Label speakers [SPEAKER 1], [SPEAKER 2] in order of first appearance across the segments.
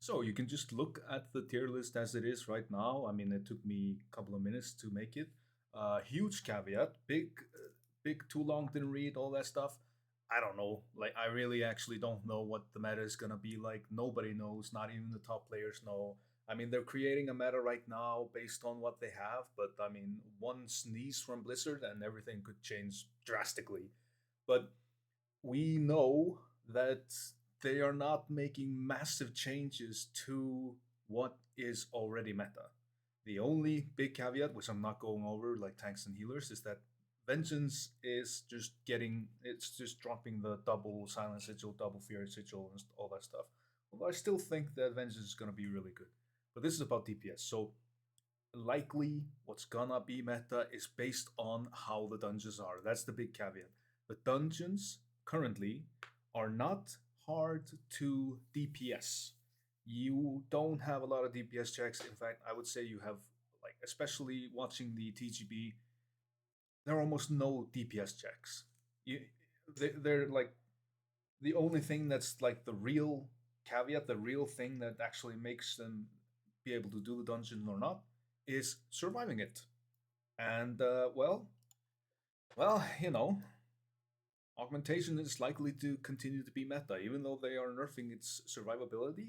[SPEAKER 1] So you can just look at the tier list as it is right now. I mean, it took me a couple of minutes to make it. Huge caveat, big, too long, didn't read all that stuff. I don't know. Like, I really actually don't know what the meta is gonna be like. Nobody knows. Not even the top players know. I mean, they're creating a meta right now based on what they have, but I mean, one sneeze from Blizzard and everything could change drastically. But we know that they are not making massive changes to what is already meta. The only big caveat, which I'm not going over like tanks and healers, is that Vengeance is just it's just dropping the double silence sigil, double fear sigil, and all that stuff. Although I still think that Vengeance is going to be really good. But this is about DPS. So likely what's gonna be meta is based on how the dungeons are. That's the big caveat. The dungeons currently are not hard to DPS. You don't have a lot of DPS checks. In fact, I would say you have, like, especially watching the TGB, there are almost no DPS checks. You, they're like the only thing that's like the real caveat, the real thing that actually makes them be able to do the dungeon or not, is surviving it. And well, augmentation is likely to continue to be meta, even though they are nerfing its survivability.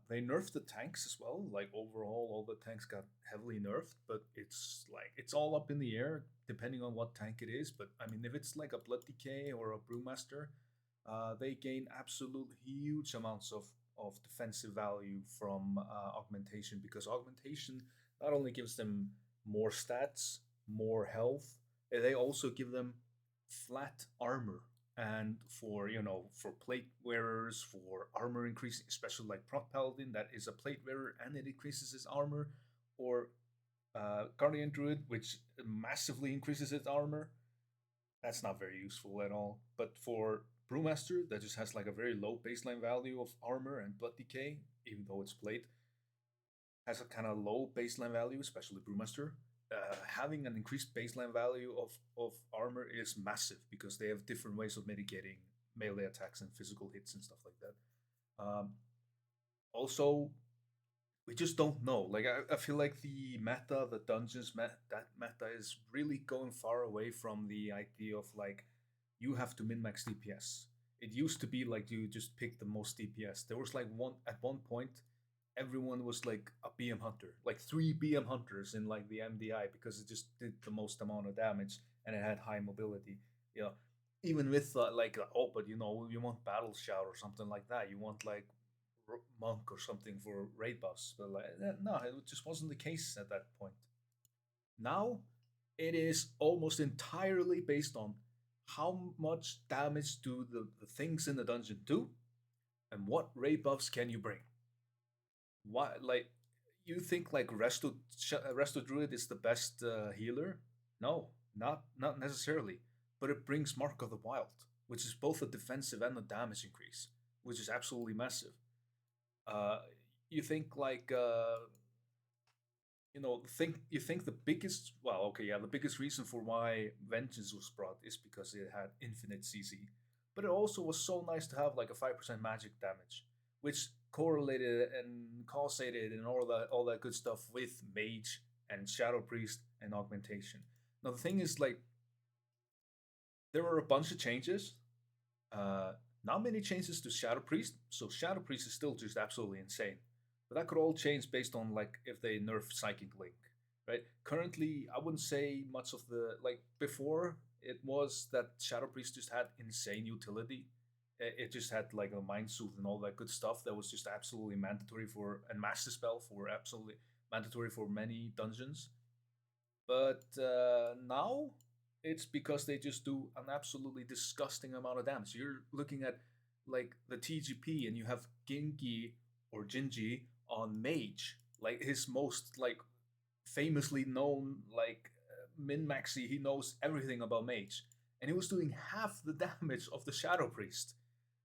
[SPEAKER 1] They nerfed the tanks as well. Like overall, all the tanks got heavily nerfed, but it's all up in the air depending on what tank it is. But I mean, if it's like a Blood Decay or a Brewmaster, they gain absolute huge amounts of defensive value from augmentation, because augmentation not only gives them more stats, more health, they also give them flat armor. And for for plate wearers, for armor increasing, especially like Prot Paladin, that is a plate wearer and it increases his armor, or Guardian Druid, which massively increases its armor, that's not very useful at all. But for Brewmaster, that just has like a very low baseline value of armor and blood decay, even though it's plate, has a kind of low baseline value, especially Brewmaster. Having an increased baseline value of armor is massive because they have different ways of mitigating melee attacks and physical hits and stuff like that. Also, we just don't know. Like I feel like the meta, the dungeons that meta is really going far away from the idea of like you have to min max DPS. It used to be like you just pick the most DPS. There was like one point, everyone was like a BM hunter, like three BM hunters in like the MDI because it just did the most amount of damage and it had high mobility. You know, even with oh, but you want battle shout or something like that. You want like monk or something for raid buffs, but like no, it just wasn't the case at that point. Now it is almost entirely based on how much damage do the things in the dungeon do, and what raid buffs can you bring. Why, like, you think like Resto Druid is the best healer? No, not necessarily. But it brings Mark of the Wild, which is both a defensive and a damage increase, which is absolutely massive. Uh, you think like you think the biggest, well, okay, yeah, the biggest reason for why Vengeance was brought is because it had infinite CC, but it also was so nice to have like a 5% magic damage, which correlated and causated and all that good stuff with Mage and Shadow Priest and augmentation. Now the thing is, like, there were a bunch of changes. Uh, Not many changes to Shadow Priest, so Shadow Priest is still just absolutely insane. But that could all change based on like if they nerf Psychic Link, right? Currently, I wouldn't say much of the like before. It was that Shadow Priest just had insane utility. It just had like a Mind Soothe and all that good stuff that was just absolutely mandatory for, and Master Spell for absolutely mandatory for many dungeons. But now it's because they just do an absolutely disgusting amount of damage. You're looking at like the TGP and you have Genki or Jinji on Mage, like his most like famously known like min maxi. He knows everything about Mage, and he was doing half the damage of the Shadow Priest.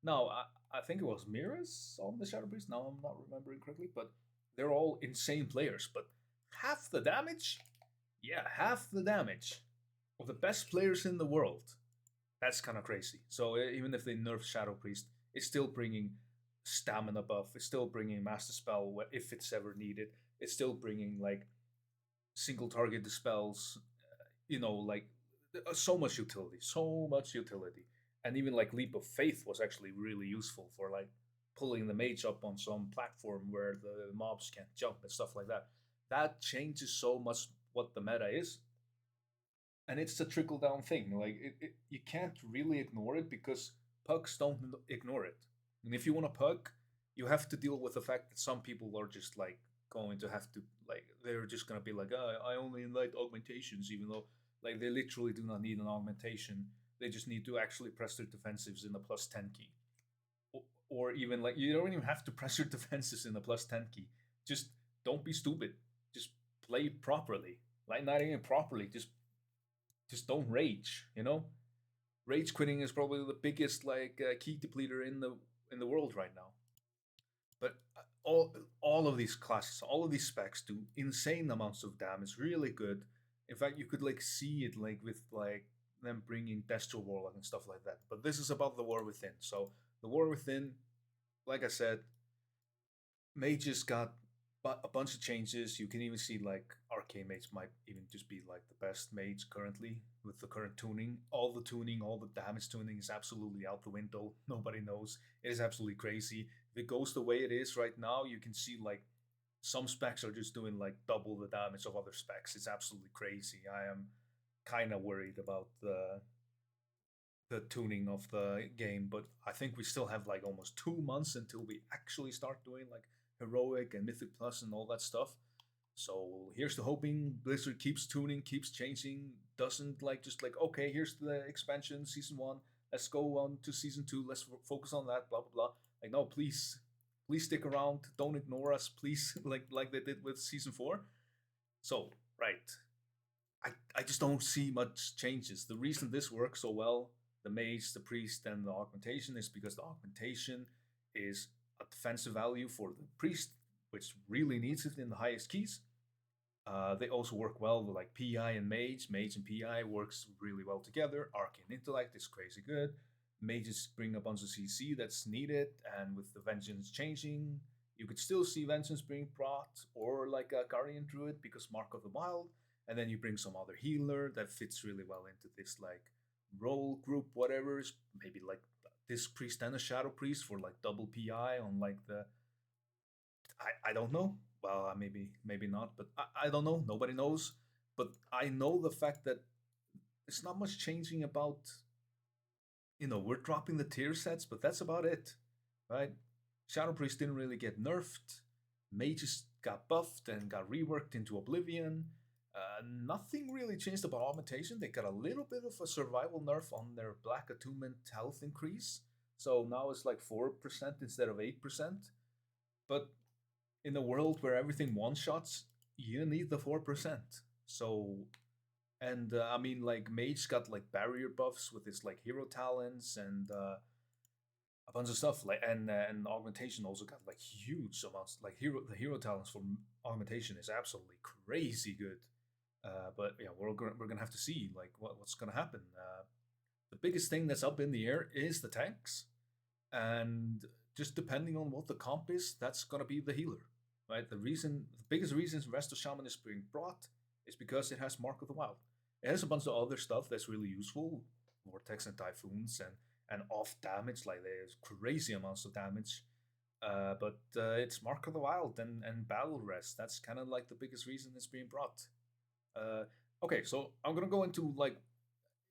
[SPEAKER 1] Now I think it was Miras on the Shadow Priest. Now I'm not remembering correctly, but they're all insane players. But half the damage, yeah, half the damage of the best players in the world. That's kind of crazy. So even if they nerf Shadow Priest, it's still bringing stamina buff. It's still bringing master spell if it's ever needed. It's still bringing like single target dispels. Like so much utility, so much utility, and even like leap of faith was actually really useful for like pulling the mage up on some platform where the mobs can't jump and stuff like that. That changes so much what the meta is, and it's a trickle down thing. Like you can't really ignore it because pugs don't ignore it. And if you want to pug, you have to deal with the fact that some people are just like going to have to like they're just gonna be like, I only like augmentations, even though like they literally do not need an augmentation. They just need to actually press their defensives in the +10 key, or even like you don't even have to press your defenses in the +10 key. Just don't be stupid. Just play properly. Like not even properly. Just don't rage. Rage quitting is probably the biggest like key depleter in the world right now. But all of these classes, all of these specs do insane amounts of damage, really good. In fact, you could like see it like with like them bringing Destro Warlock and stuff like that. But this is about the War Within. So the War Within, like I said, mages got a bunch of changes. You can even see like arcane mage might even just be like the best mage currently with the current tuning. All the damage tuning is absolutely out the window. Nobody knows. It is absolutely crazy. If it goes the way it is right now, you can see like some specs are just doing like double the damage of other specs. It's absolutely crazy. I am kind of worried about the tuning of the game, but I think we still have like almost 2 months until we actually start doing like heroic and mythic plus and all that stuff. So here's the hoping Blizzard keeps tuning, keeps changing, doesn't like just like okay, here's the expansion season one. Let's go on to season two. Let's focus on that. Blah blah blah. Like no, please stick around. Don't ignore us, please. Like they did with season four. So right, I just don't see much changes. The reason this works so well, the mage, the priest, and the augmentation is because the augmentation is a defensive value for the priest, which really needs it in the highest keys. They also work well with like PI and mage. Mage and PI works really well together. Arcane intellect is crazy good. Mages bring a bunch of CC that's needed, and with the vengeance changing, you could still see vengeance being brought, or like a guardian druid because Mark of the Wild, and then you bring some other healer that fits really well into this like role group, whatever. Maybe like this priest and a shadow priest for like double PI on like the I don't know. Well, maybe not, but I don't know. Nobody knows. But I know the fact that it's not much changing about. We're dropping the tier sets, but that's about it, right? Shadow Priest didn't really get nerfed. Mages got buffed and got reworked into Oblivion. Nothing really changed about augmentation. They got a little bit of a survival nerf on their Black Attunement health increase. So now it's like 4% instead of 8%. But in a world where everything one shots, you need the 4%. So, and I mean, like Mage got like barrier buffs with his like hero talents and a bunch of stuff. Like and augmentation also got like huge amounts. Like the hero talents for augmentation is absolutely crazy good. But yeah, we're gonna have to see like what's gonna happen. The biggest thing that's up in the air is the tanks, and just depending on what the comp is, that's gonna be the healer, right? The biggest reason Resto Shaman is being brought is because it has Mark of the Wild. It has a bunch of other stuff that's really useful, vortex and typhoons and off damage, like there's crazy amounts of damage. But it's Mark of the Wild and Battle Rest. That's kind of like the biggest reason it's being brought. Uh, okay, so I'm gonna go into like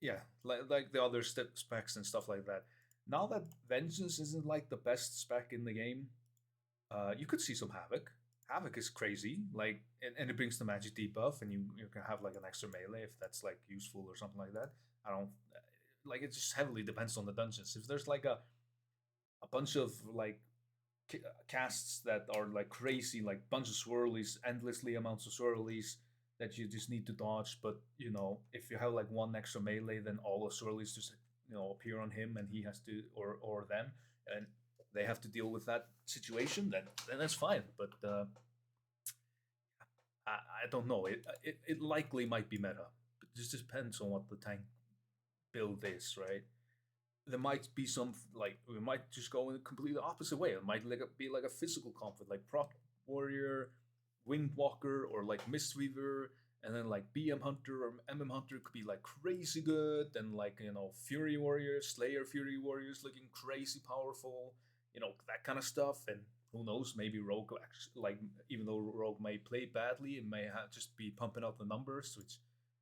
[SPEAKER 1] yeah, like the other specs and stuff like that. Now that Vengeance isn't like the best spec in the game, you could see some Havoc. Havoc is crazy, like, and it brings the magic debuff, and you can have like an extra melee if that's like useful or something like that. I don't like it. Just heavily depends on the dungeons. If there's like a bunch of like casts that are like crazy, like bunch of swirlies, endlessly amounts of swirlies that you just need to dodge. But if you have like one extra melee, then all the swirlies just appear on him, and he has to or them, and they have to deal with that situation. Then that's fine. But I don't know. It likely might be meta. It just depends on what the tank build is, right? there might be some like we might just go in a completely opposite way. It might be like a physical comp with like Prot Warrior, Windwalker, or like Mistweaver, and then like BM Hunter or MM Hunter could be like crazy good, and like Fury Warrior, Slayer Fury Warriors looking crazy powerful, that kind of stuff. And who knows, maybe Rogue actually, like even though Rogue may play badly, it may just be pumping out the numbers, which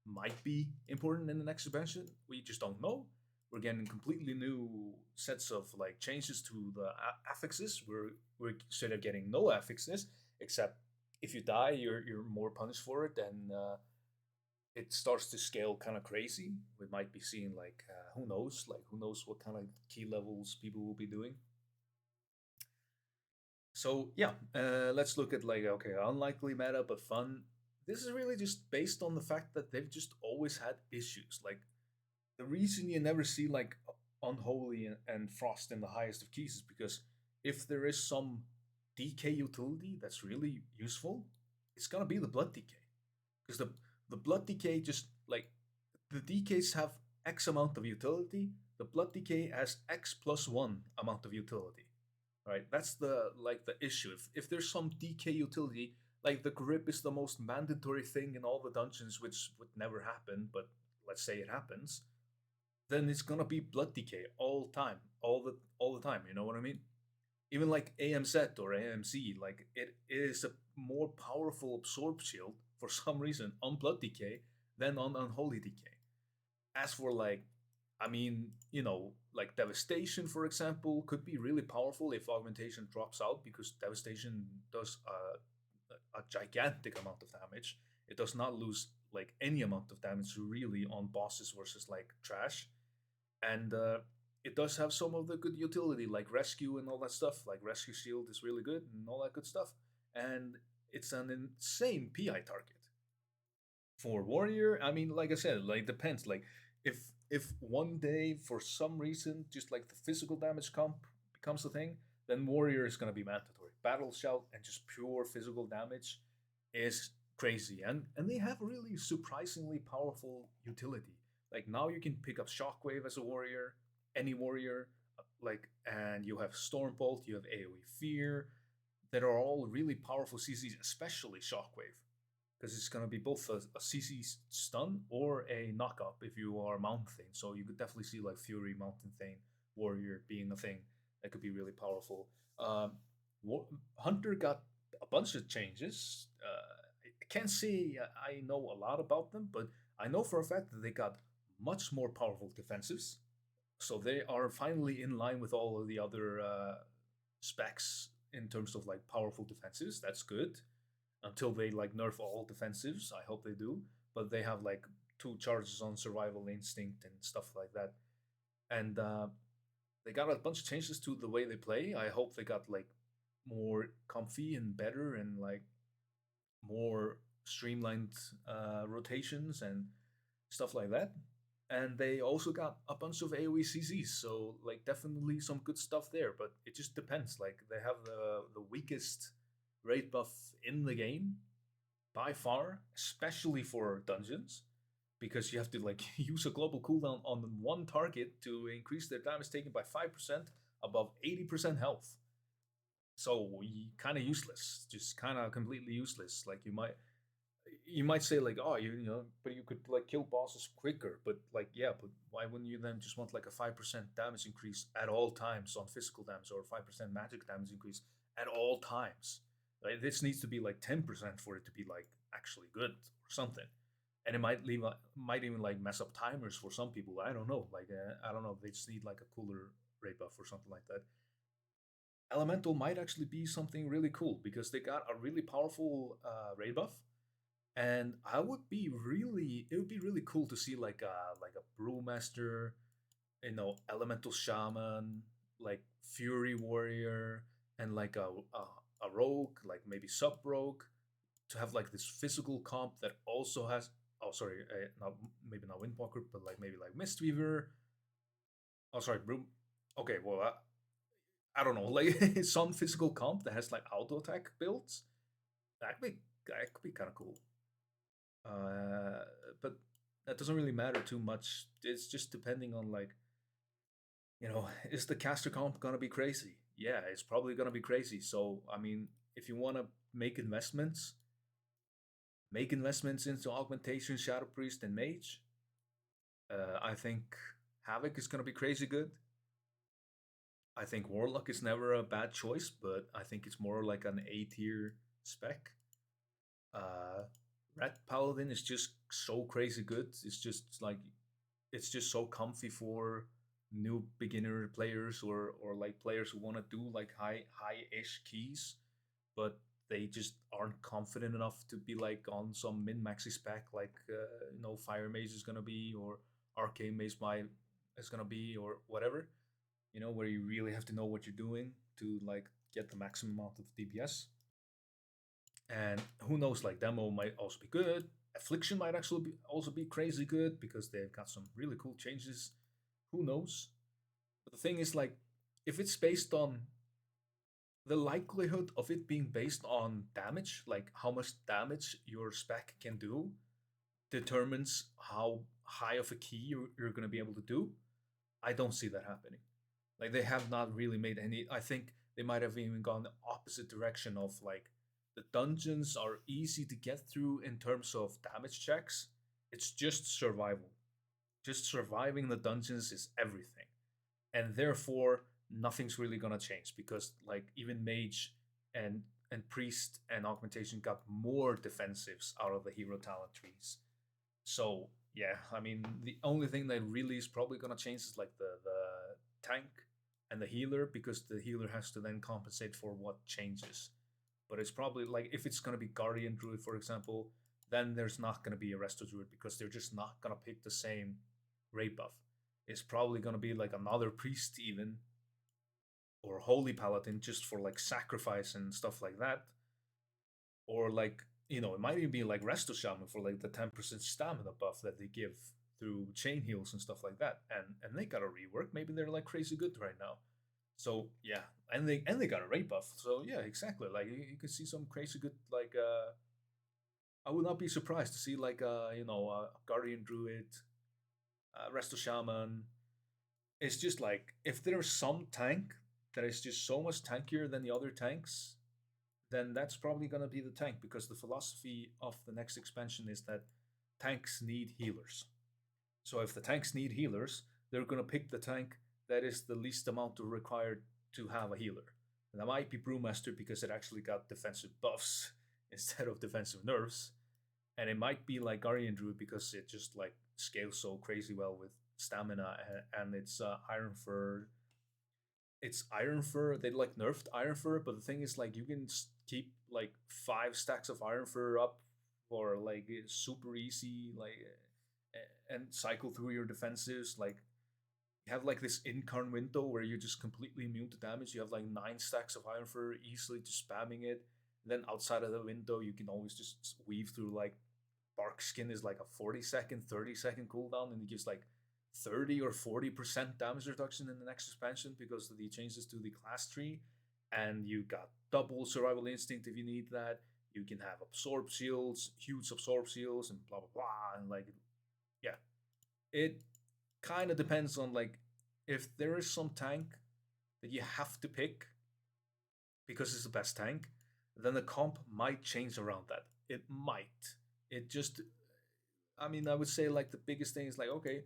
[SPEAKER 1] might be important in the next expansion. We just don't know. We're getting completely new sets of like changes to the affixes. We're instead of getting no affixes, except if you die, you're more punished for it, and it starts to scale kind of crazy. We might be seeing who knows what kind of key levels people will be doing. So yeah, let's look at like okay, unlikely meta but fun. This is really just based on the fact that they've just always had issues. Like the reason you never see like unholy and frost in the highest of keys is because if there is some DK utility that's really useful, it's gonna be the blood DK because the blood DK just like the DKs have X amount of utility. The blood DK has X plus one amount of utility. Right, that's the issue. If there's some DK utility, like the grip is the most mandatory thing in all the dungeons, which would never happen, but let's say it happens, then it's gonna be blood decay all time, all the time. You know what I mean? Even like AMZ or AMC, like it is a more powerful absorb shield for some reason on blood decay than on unholy decay. As for like, I mean, like devastation, for example, could be really powerful if augmentation drops out because devastation does a gigantic amount of damage. It does not lose like any amount of damage really on bosses versus like trash, and it does have some of the good utility like rescue and all that stuff. Like rescue shield is really good and all that good stuff, and it's an insane PI target for warrior. I mean, like I said, like depends. Like if one day for some reason just like the physical damage comp becomes a thing, then warrior is gonna be mandatory. Battle shout and just pure physical damage is crazy, and they have really surprisingly powerful utility. Like now you can pick up shockwave as a warrior, any warrior, and you have storm bolt, you have AoE fear, that are all really powerful CCs, especially shockwave because it's going to be both a CC stun or a knockup if you are Mountain Thane. So you could definitely see like Fury, Mountain Thane, Warrior being a thing that could be really powerful. Um, Hunter got a bunch of changes. I can't say I know a lot about them, but I know for a fact that they got much more powerful defensives. So they are finally in line with all of the other specs in terms of like powerful defensives. That's good until they like nerf all defensives. I hope they do. But they have like two charges on survival instinct and stuff like that. And they got a bunch of changes to the way they play. I hope they got like more comfy and better and like more streamlined rotations and stuff like that. And they also got a bunch of AoE CZs, so like definitely some good stuff there. But it just depends. Like they have the weakest rate buff in the game by far, especially for dungeons, because you have to like use a global cooldown on one target to increase their damage taken by 5% above 80% health. So kind of useless, just kind of completely useless. Like you might say like, oh, but you could like kill bosses quicker. But like, yeah, but why wouldn't you then just want like a 5% damage increase at all times on physical damage or 5% magic damage increase at all times? Like, this needs to be like 10% for it to be like actually good or something. And it might even like mess up timers for some people. I don't know. Like, I don't know. They just need like a cooler rate buff or something like that. Elemental might actually be something really cool because they got a really powerful rate buff, and it would be really cool to see like a brewmaster, elemental shaman, like fury warrior, and like a rogue, like maybe sub rogue, to have like this physical comp that also has, oh sorry, not maybe not windwalker, but like maybe like mistweaver. Oh sorry, brew. Okay, well I don't know, like some physical comp that has like auto attack builds. That could be kind of cool. Uh, but that doesn't really matter too much. It's just depending on like Is the caster comp gonna be crazy? Yeah, it's probably gonna be crazy. So I mean, if you want to make investments, make investments into augmentation, shadow priest, and mage. I think Havoc is gonna be crazy good. I think Warlock is never a bad choice, but I think it's more like an A tier spec. Uh, Red Paladin is just so crazy good. It's just so comfy for new beginner players or like players who want to do like high-ish keys, but they just aren't confident enough to be like on some min maxi spec like Fire Mage is gonna be or Arcane Mage is gonna be or whatever. Where you really have to know what you're doing to like get the maximum amount of DPS. And who knows, like demo might also be good. Affliction might actually also be crazy good because they've got some really cool changes. Who knows? But the thing is, like, if it's based on the likelihood of it being based on damage, like how much damage your spec can do, determines how high of a key you're going to be able to do. I don't see that happening. Like they have not really made any. I think they might have even gone the opposite direction of like the dungeons are easy to get through in terms of damage checks. It's just survival. Just surviving the dungeons is everything. And therefore nothing's really gonna change because like even mage and priest and augmentation got more defensives out of the hero talent trees. So yeah, I mean the only thing that really is probably gonna change is like the tank and the healer because the healer has to then compensate for what changes. But it's probably like if it's gonna be guardian druid, for example, then there's not gonna be a resto druid because they're just not gonna pick the same rate buff. It's probably gonna be like another priest even or holy paladin just for like sacrifice and stuff like that. Or like it might even be like resto shaman for like the 10% stamina buff that they give through chain heals and stuff like that. And they got a rework. Maybe they're like crazy good right now. So yeah, and they got a rate buff. So yeah, exactly. Like you could see some crazy good like I would not be surprised to see like guardian druid, resto shaman. It's just like if there's some tank that is just so much tankier than the other tanks, then that's probably going to be the tank because the philosophy of the next expansion is that tanks need healers. So if the tanks need healers, they're going to pick the tank that is the least amount required to have a healer. And that might be Brewmaster because it actually got defensive buffs instead of defensive nerfs. And it might be like Guardian Druid because it just like scales so crazy well with stamina and it's Iron Fur. It's Iron Fur. They like nerfed Iron Fur, but the thing is like you can keep like 5 stacks of Iron Fur up for like super easy like and cycle through your defensives. Like you have like this incarn window where you're just completely immune to damage. You have like 9 stacks of Iron Fur easily just spamming it. Then outside of the window, you can always just weave through like Bark Skin is like a 40-second, 30-second cooldown, and it gives like 30 or 40% damage reduction in the next expansion because of the changes to the class tree. And you got double survival instinct if you need that. You can have absorb shields, huge absorb shields, and blah blah blah. And like, yeah, it kind of depends on like if there is some tank that you have to pick because it's the best tank, then the comp might change around that. It might. It just I mean, I would say like the biggest thing is like, okay,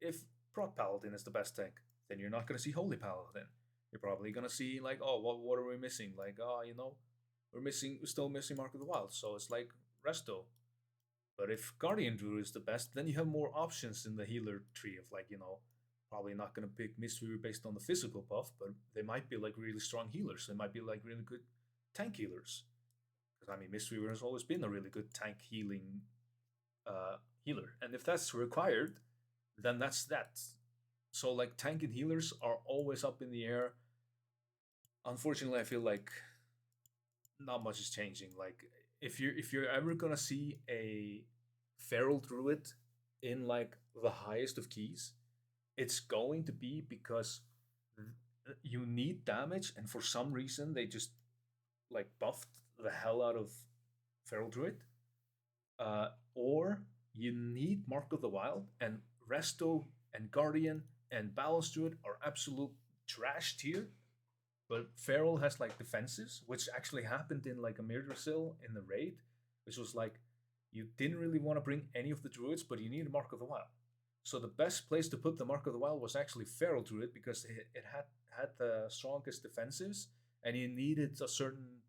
[SPEAKER 1] if Prot Paladin is the best tank, then you're not gonna see Holy Paladin. You're probably gonna see like, oh, what are we missing? Like, oh, we're still missing Mark of the Wild, so it's like Resto. But if Guardian Druid is the best, then you have more options in the healer tree of like, probably not gonna pick Mistweaver based on the physical buff, but they might be like really strong healers. They might be like really good tank healers. Because I mean, Mistweaver has always been a really good tank healer. And if that's required, then that's that. So like tank and healers are always up in the air. Unfortunately, I feel like not much is changing. Like if you're ever gonna see a feral druid in like the highest of keys, it's going to be because you need damage, and for some reason they just like buffed the hell out of feral druid, or you need Mark of the Wild, and Resto and Guardian and Balanced Druid are absolute trash tier. But Feral has like defenses, which actually happened in like a Mirrorsill in the raid, which was like you didn't really want to bring any of the druids, but you needed Mark of the Wild. So the best place to put the Mark of the Wild was actually Feral Druid because it had the strongest defensives, and you needed a certain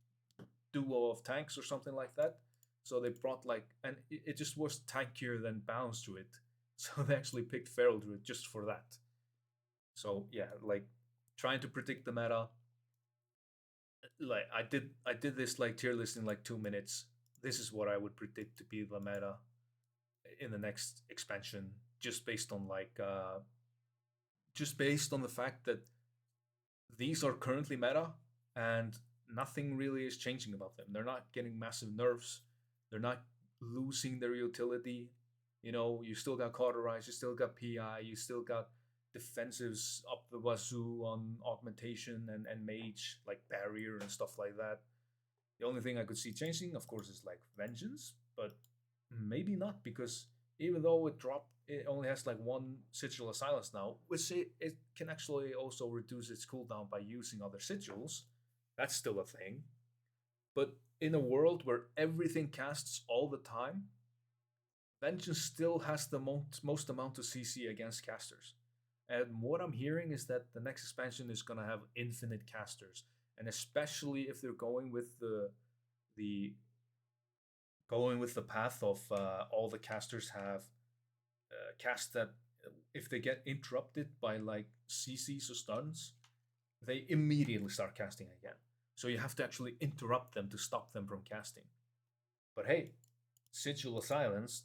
[SPEAKER 1] duo of tanks or something like that. So they brought like, and it just was tankier than Balanced Druid. So they actually picked Feral Druid just for that. So yeah, like trying to predict the meta, like I did this like tier list in like 2 minutes. This is what I would predict to be the meta in the next expansion, just based on just based on the fact that these are currently meta and nothing really is changing about them. They're not getting massive nerfs. They're not losing their utility. You know, you still got cauterize, you still got PI, you still got defensives up the wazoo on augmentation and mage, like barrier and stuff like that. The only thing I could see changing, of course, is like vengeance, but maybe not because even though it only has like one sigil of silence now, which it can actually also reduce its cooldown by using other sigils. That's still a thing. But in a world where everything casts all the time, Vengeance still has the most amount of CC against casters. And what I'm hearing is that the next expansion is going to have infinite casters, and especially if they're the going with the path of all the casters have cast that if they get interrupted by like CCs or stuns, they immediately start casting again. So you have to actually interrupt them to stop them from casting. But hey, Sigil of Silence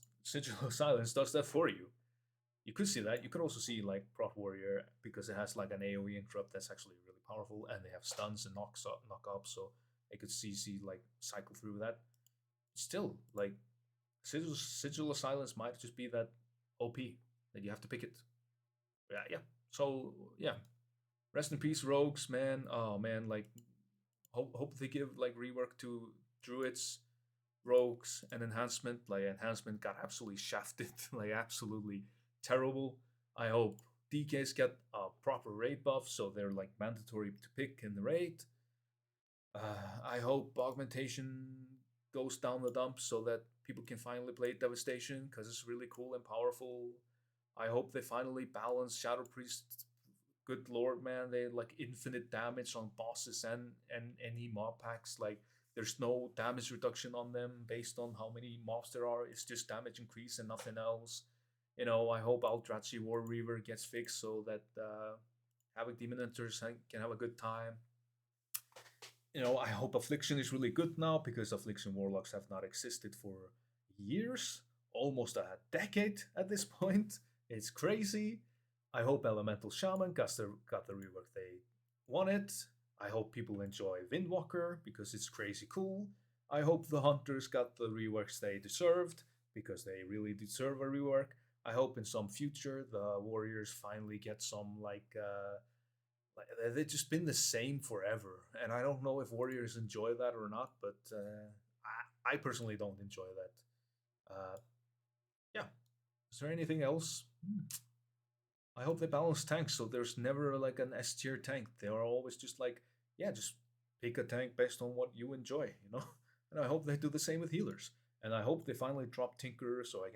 [SPEAKER 1] does that for you. You could see that. You could also see like Prot Warrior because it has like an AoE interrupt that's actually really powerful, and they have stuns and knock up, so they could CC like cycle through that. Still, like Sigil of Silence might just be that OP that you have to pick it. Yeah, yeah. So yeah, rest in peace, rogues, man. Oh man, like hope they give like rework to druids, rogues, and enhancement. Like enhancement got absolutely shafted, like absolutely terrible. I hope DKs get a proper raid buff, so they're like mandatory to pick in the raid. I hope augmentation goes down the dump so that people can finally play Devastation because it's really cool and powerful. I hope they finally balance Shadow Priest. Good lord, man, they like infinite damage on bosses and any mob packs. Like there's no damage reduction on them based on how many mobs there are. It's just damage increase and nothing else. You know, I hope Aldrachi War Reaver gets fixed so that Havoc Demon Hunters can have a good time. You know, I hope Affliction is really good now because Affliction Warlocks have not existed for years, almost a decade at this point. It's crazy. I hope Elemental Shaman got the rework they wanted. I hope people enjoy Windwalker because it's crazy cool. I hope the Hunters got the reworks they deserved because they really deserve a rework. I hope in some future the Warriors finally get some like they've just been the same forever, and I don't know if Warriors enjoy that or not, but I personally don't enjoy that. Yeah. Is there anything else? I hope they balance tanks so there's never like an S tier tank. They are always just like, yeah, just pick a tank based on what you enjoy, you know? And I hope they do the same with healers. And I hope they finally drop Tinker so I can